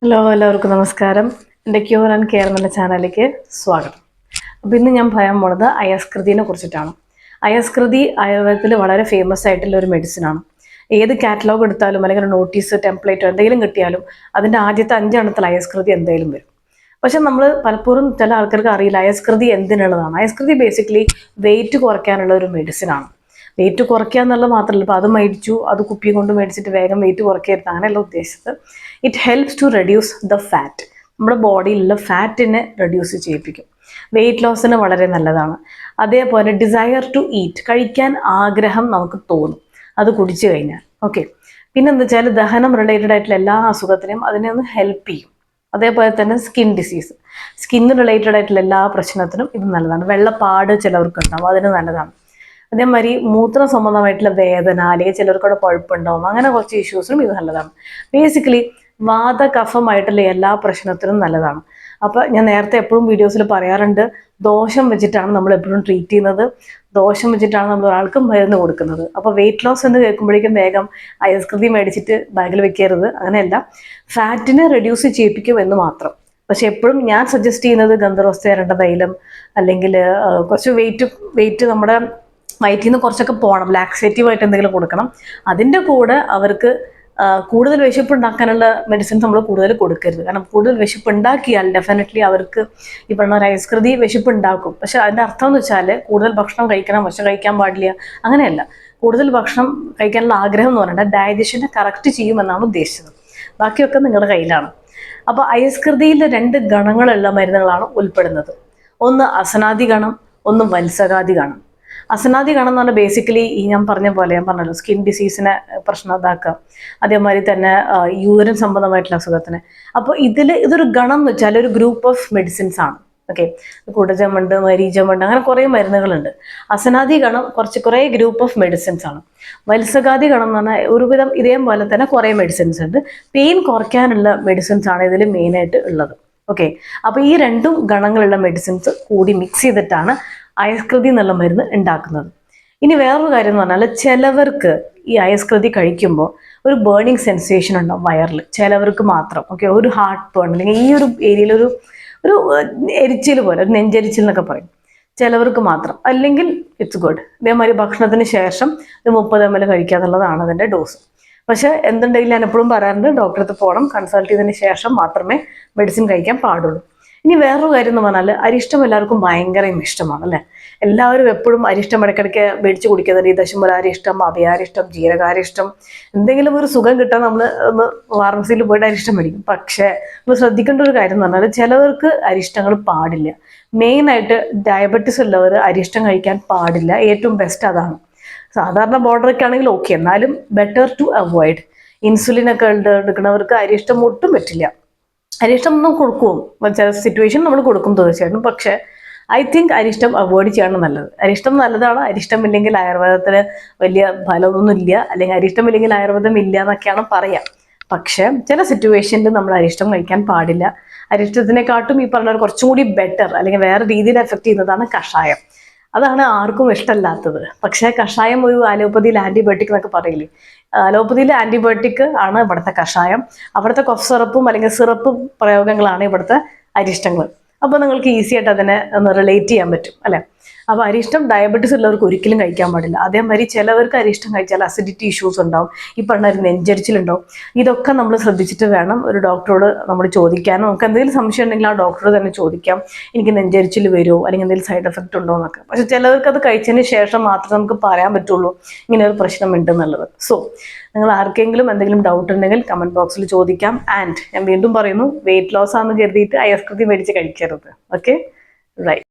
Hello എല്ലാവർക്കും നമസ്കാരം. എൻ്റെ ക്യൂർ ആൻഡ് കെയർ എന്ന ചാനലിലേക്ക് സ്വാഗതം. അപ്പോൾ ഇന്ന് ഞാൻ പറയാൻ പോണത് അയസ്കൃതിനെ കുറിച്ചിട്ടാണ്. അയസ്കൃതി ആയുർവേദത്തിൽ വളരെ ഫേമസ് ആയിട്ടുള്ള ഒരു മെഡിസിനാണ്. ഏത് കാറ്റലോഗ് എടുത്താലും അല്ലെങ്കിൽ നോട്ടീസ് ടെംപ്ലേറ്റോ എന്തെങ്കിലും കിട്ടിയാലും അതിൻ്റെ ആദ്യത്തെ 5 എണ്ണത്തിൽ അയസ്കൃതി എന്തെങ്കിലും വരും. പക്ഷെ നമ്മൾ പലപ്പോഴും ചില ആൾക്കാർക്ക് അറിയില്ല അയസ്കൃതി എന്തിനുള്ളതാണ്. അയസ്കൃതി ബേസിക്കലി വെയിറ്റ് കുറയ്ക്കാനുള്ള ഒരു മെഡിസിനാണ്. വെയിറ്റ് കുറയ്ക്കുക എന്നുള്ളത് മാത്രമല്ല, ഇപ്പോൾ അത് മേടിച്ചു, അത് കുപ്പി കൊണ്ട് മേടിച്ചിട്ട് വേഗം വെയിറ്റ് കുറയ്ക്കരുത്, അങ്ങനെയല്ല ഉദ്ദേശിച്ചത്. It helps to reduce the fat. നമ്മുടെ ബോഡിയിലുള്ള ഫാറ്റിനെ റെഡ്യൂസ് ചെയ്യിപ്പിക്കും. വെയിറ്റ് ലോസിന് വളരെ നല്ലതാണ്. അതേപോലെ ഡിസയർ ടു ഈറ്റ്, കഴിക്കാൻ ആഗ്രഹം നമുക്ക് തോന്നും അത് കുടിച്ചു കഴിഞ്ഞാൽ. ഓക്കെ, പിന്നെന്താ വെച്ചാൽ ദഹനം റിലേറ്റഡ് ആയിട്ടുള്ള എല്ലാ അസുഖത്തിനും അതിനെ ഒന്ന് ഹെൽപ്പ് ചെയ്യും. അതേപോലെ തന്നെ സ്കിൻ ഡിസീസ്, സ്കിന്ന് റിലേറ്റഡ് ആയിട്ടുള്ള എല്ലാ പ്രശ്നത്തിനും ഇത് നല്ലതാണ്. വെള്ളപ്പാട് ചിലവർക്ക് ഉണ്ടാവും, അതിന് നല്ലതാണ്. അതേമാതിരി മൂത്ര സംബന്ധമായിട്ടുള്ള വേദന, അല്ലെങ്കിൽ ചിലർക്കവിടെ പഴുപ്പുണ്ടാവും, അങ്ങനെ കുറച്ച് ഇഷ്യൂസിനും ഇത് നല്ലതാണ്. ബേസിക്കലി വാതകഫമായിട്ടുള്ള എല്ലാ പ്രശ്നത്തിനും നല്ലതാണ്. അപ്പോൾ ഞാൻ നേരത്തെ എപ്പോഴും വീഡിയോസിൽ പറയാറുണ്ട്, ദോഷം വെച്ചിട്ടാണ് നമ്മൾ എപ്പോഴും ട്രീറ്റ് ചെയ്യുന്നത്, ദോഷം വെച്ചിട്ടാണ് നമ്മൾ ഒരാൾക്ക് മരുന്ന് കൊടുക്കുന്നത്. അപ്പോൾ വെയിറ്റ് ലോസ് എന്ന് കേൾക്കുമ്പോഴേക്കും വേഗം അയസ്കൃതി മേടിച്ചിട്ട് ബാഗിൽ വെക്കരുത്, അങ്ങനെയല്ല. ഫാറ്റിനെ റെഡ്യൂസ് ചെയ്യിപ്പിക്കും എന്ന് മാത്രം. പക്ഷെ എപ്പോഴും ഞാൻ സജസ്റ്റ് ചെയ്യുന്നത് ഗന്ധർവസ്തേരണ്ട തൈലം, അല്ലെങ്കിൽ കുറച്ച് വെയിറ്റ് നമ്മുടെ വയറ്റിൽ നിന്ന് കുറച്ചൊക്കെ പോകണം, ലാക്സേറ്റീവ് ആയിട്ട് എന്തെങ്കിലും കൊടുക്കണം. അതിൻ്റെ കൂടെ അവർക്ക് കൂടുതൽ വിശപ്പ് ഉണ്ടാക്കാനുള്ള മെഡിസിൻസ് നമ്മൾ കൂടുതൽ കൊടുക്കരുത്. കാരണം കൂടുതൽ വിശപ്പ് ഉണ്ടാക്കിയാൽ ഡെഫിനറ്റ്ലി അവർക്ക് ഈ പറഞ്ഞ ഒരു അയസ്കൃതി വിശപ്പ് ഉണ്ടാക്കും. പക്ഷെ അതിൻ്റെ അർത്ഥം എന്ന് വെച്ചാൽ കൂടുതൽ ഭക്ഷണം കഴിക്കണം, പക്ഷെ കഴിക്കാൻ പാടില്ല, അങ്ങനെയല്ല. കൂടുതൽ ഭക്ഷണം കഴിക്കാനുള്ള ആഗ്രഹം എന്ന് പറഞ്ഞാൽ ഡയജഷനെ കറക്റ്റ് ചെയ്യുമെന്നാണ് ഉദ്ദേശിച്ചത്. ബാക്കിയൊക്കെ നിങ്ങളുടെ കയ്യിലാണ്. അപ്പോൾ അയസ്കൃതിയിൽ 2 ഗണങ്ങളുള്ള മരുന്നുകളാണ് ഉൾപ്പെടുന്നത്. ഒന്ന് അസനാദി ഗണം, ഒന്ന് വത്സകാദി ഗണം. അസനാദി ഗണം എന്ന് പറഞ്ഞാൽ ബേസിക്കലി ഈ ഞാൻ പറഞ്ഞല്ലോ, സ്കിൻ ഡിസീസിനെ പ്രശ്നം ഇതാക്കുക, അതേമാതിരി തന്നെ യൂറിൻ സംബന്ധമായിട്ടുള്ള അസുഖത്തിന്. അപ്പോൾ ഇതൊരു ഗണം എന്ന് വെച്ചാൽ ഒരു ഗ്രൂപ്പ് ഓഫ് മെഡിസിൻസ് ആണ്. ഓക്കെ, കുടജമുണ്ട്, മരീചമുണ്ട്, അങ്ങനെ കുറേ മരുന്നുകളുണ്ട്. അസനാദി ഗണം കുറേ ഗ്രൂപ്പ് ഓഫ് മെഡിസിൻസ് ആണ്. വത്സകാദി ഗണം എന്ന് പറഞ്ഞാൽ ഒരുവിധം ഇതേപോലെ തന്നെ കുറേ മെഡിസിൻസ് ഉണ്ട്. പെയിൻ കുറയ്ക്കാനുള്ള മെഡിസിൻസ് ആണ് ഇതിൽ മെയിനായിട്ട് ഉള്ളത്. ഓക്കെ, അപ്പോൾ ഈ 2 ഗണങ്ങളുള്ള മെഡിസിൻസ് കൂടി മിക്സ് ചെയ്തിട്ടാണ് അയസ്കൃതി എന്നുള്ള മരുന്ന് ഉണ്ടാക്കുന്നത്. ഇനി വേറൊരു കാര്യം എന്ന് പറഞ്ഞാൽ ചിലവർക്ക് ഈ അയസ്കൃതി കഴിക്കുമ്പോൾ ഒരു ബേണിങ് സെൻസേഷൻ ഉണ്ടാവും വയറിൽ, ചിലവർക്ക് മാത്രം. ഓക്കെ, ഒരു ഹാർട്ട് ബേൺ, അല്ലെങ്കിൽ ഈ ഒരു ഏരിയയിൽ ഒരു എരിച്ചിൽ പോലെ, ഒരു നെഞ്ചരിച്ചിൽ എന്നൊക്കെ പറയും, ചിലവർക്ക് മാത്രം. അല്ലെങ്കിൽ ഇറ്റ്സ് ഗുഡ്. ഇതേമാതിരി ഭക്ഷണത്തിന് ശേഷം ഒരു 30 ml കഴിക്കുക എന്നുള്ളതാണ് അതിൻ്റെ ഡോസ്. പക്ഷെ എന്തുണ്ടെങ്കിലും ഞാൻ എപ്പോഴും പറയാറുണ്ട്, ഡോക്ടറെ അടുത്ത് പോകണം, കൺസൾട്ട് ചെയ്തതിന് ശേഷം മാത്രമേ മെഡിസിൻ കഴിക്കാൻ പാടുള്ളൂ. ഇനി വേറൊരു കാര്യം എന്ന് പറഞ്ഞാൽ അരിഷ്ടം എല്ലാവർക്കും ഭയങ്കര ഇഷ്ടമാണ് അല്ലേ. എല്ലാവരും എപ്പോഴും അരിഷ്ടം ഇടയ്ക്കിടയ്ക്ക് മേടിച്ച് കുടിക്കുന്നുണ്ട്. ഈ ദശമൂലാരിഷ്ടം, അഭയാരിഷ്ടം, ജീരകാരിഷ്ടം, എന്തെങ്കിലും ഒരു സുഖം കിട്ടാൻ നമ്മൾ ഒന്ന് ഫാർമസിയിൽ പോയിട്ട് അരിഷ്ടം മേടിക്കും. പക്ഷേ നമ്മൾ ശ്രദ്ധിക്കേണ്ട ഒരു കാര്യം എന്ന് പറഞ്ഞാൽ ചിലവർക്ക് അരിഷ്ടങ്ങൾ പാടില്ല. മെയിനായിട്ട് ഡയബറ്റീസ് ഉള്ളവർ അരിഷ്ടം കഴിക്കാൻ പാടില്ല. ഏറ്റവും ബെസ്റ്റ് അതാണ്. സാധാരണ ബോർഡറൊക്കെ ആണെങ്കിൽ ഓക്കെ, എന്നാലും ബെറ്റർ ടു അവോയ്ഡ്. ഇൻസുലിനൊക്കെ എടുക്കുന്നവർക്ക് അരിഷ്ടം ഒട്ടും പറ്റില്ല. അരിഷ്ടം ഒന്നും കൊടുക്കും, ചില സിറ്റുവേഷൻ നമ്മൾ കൊടുക്കും തീർച്ചയായിട്ടും. പക്ഷേ ഐ തിങ്ക് അരിഷ്ടം അവോയ്ഡ് ചെയ്യാണ് നല്ലത്. അരിഷ്ടം നല്ലതാണ്. അരിഷ്ടം ഇല്ലെങ്കിൽ ആയുർവേദത്തിന് വലിയ ഫലമൊന്നും ഇല്ല, അല്ലെങ്കിൽ അരിഷ്ടം ഇല്ലെങ്കിൽ ആയുർവേദം ഇല്ല എന്നൊക്കെയാണ് പറയാം. പക്ഷേ ചില സിറ്റുവേഷനിൽ നമ്മൾ അരിഷ്ടം കഴിക്കാൻ പാടില്ല. അരിഷ്ടത്തിനെക്കാട്ടും ഈ പറഞ്ഞ കുറച്ചും കൂടി ബെറ്റർ, അല്ലെങ്കിൽ വേറെ രീതിയിൽ എഫക്റ്റ് ചെയ്യുന്നതാണ് കഷായം. അതാണ് ആർക്കും ഇഷ്ടമല്ലാത്തത്. പക്ഷേ കഷായം ഒരു അലോപ്പതിയിൽ ആൻറ്റിബയോട്ടിക് എന്നൊക്കെ പറയില്ലേ, അലോപ്പതിയിൽ ആൻറ്റിബയോട്ടിക് ആണ് ഇവിടുത്തെ കഷായം. അവിടുത്തെ കഫ് സിറപ്പും അല്ലെങ്കിൽ സിറപ്പ് പ്രയോഗങ്ങളാണ് ഇവിടുത്തെ അരിഷ്ടങ്ങൾ. അപ്പോൾ നിങ്ങൾക്ക് ഈസി ആയിട്ട് അതിനെ ഒന്ന് റിലേറ്റ് ചെയ്യാൻ പറ്റും അല്ലേ. അപ്പോൾ അരിഷ്ടം ഡയബറ്റീസ് ഉള്ളവർക്ക് ഒരിക്കലും കഴിക്കാൻ പാടില്ല. അതേമാതിരി ചിലവർക്ക് അരിഷ്ടം കഴിച്ചാൽ അസിഡിറ്റി ഇഷ്യൂസ് ഉണ്ടാവും, ഈ പറഞ്ഞ ഒരു നെഞ്ചരിച്ചിലുണ്ടാവും. ഇതൊക്കെ നമ്മൾ ശ്രദ്ധിച്ചിട്ട് വേണം ഒരു ഡോക്ടറോട് നമ്മൾ ചോദിക്കാനോ. നമുക്ക് എന്തെങ്കിലും സംശയം ഉണ്ടെങ്കിൽ ആ ഡോക്ടറോട് തന്നെ ചോദിക്കാം, എനിക്ക് നെഞ്ചരിച്ചിൽ വരുമോ, അല്ലെങ്കിൽ എന്തെങ്കിലും സൈഡ് എഫക്റ്റ് ഉണ്ടോ എന്നൊക്കെ. പക്ഷെ ചിലവർക്ക് അത് കഴിച്ചതിന് ശേഷം മാത്രമേ നമുക്ക് പറയാൻ പറ്റുള്ളൂ ഇങ്ങനെ ഒരു പ്രശ്നം ഉണ്ടെന്നുള്ളത്. സോ നിങ്ങൾ ആർക്കെങ്കിലും എന്തെങ്കിലും ഡൗട്ട് ഉണ്ടെങ്കിൽ കമൻറ്റ് ബോക്സിൽ ചോദിക്കാം. ആൻഡ് ഞാൻ വീണ്ടും പറയുന്നു, വെയിറ്റ് ലോസ് ആണെന്ന് കരുതിയിട്ട് അയസ്കൃതി മേടിച്ച് കഴിക്കരുത്. Okay, right.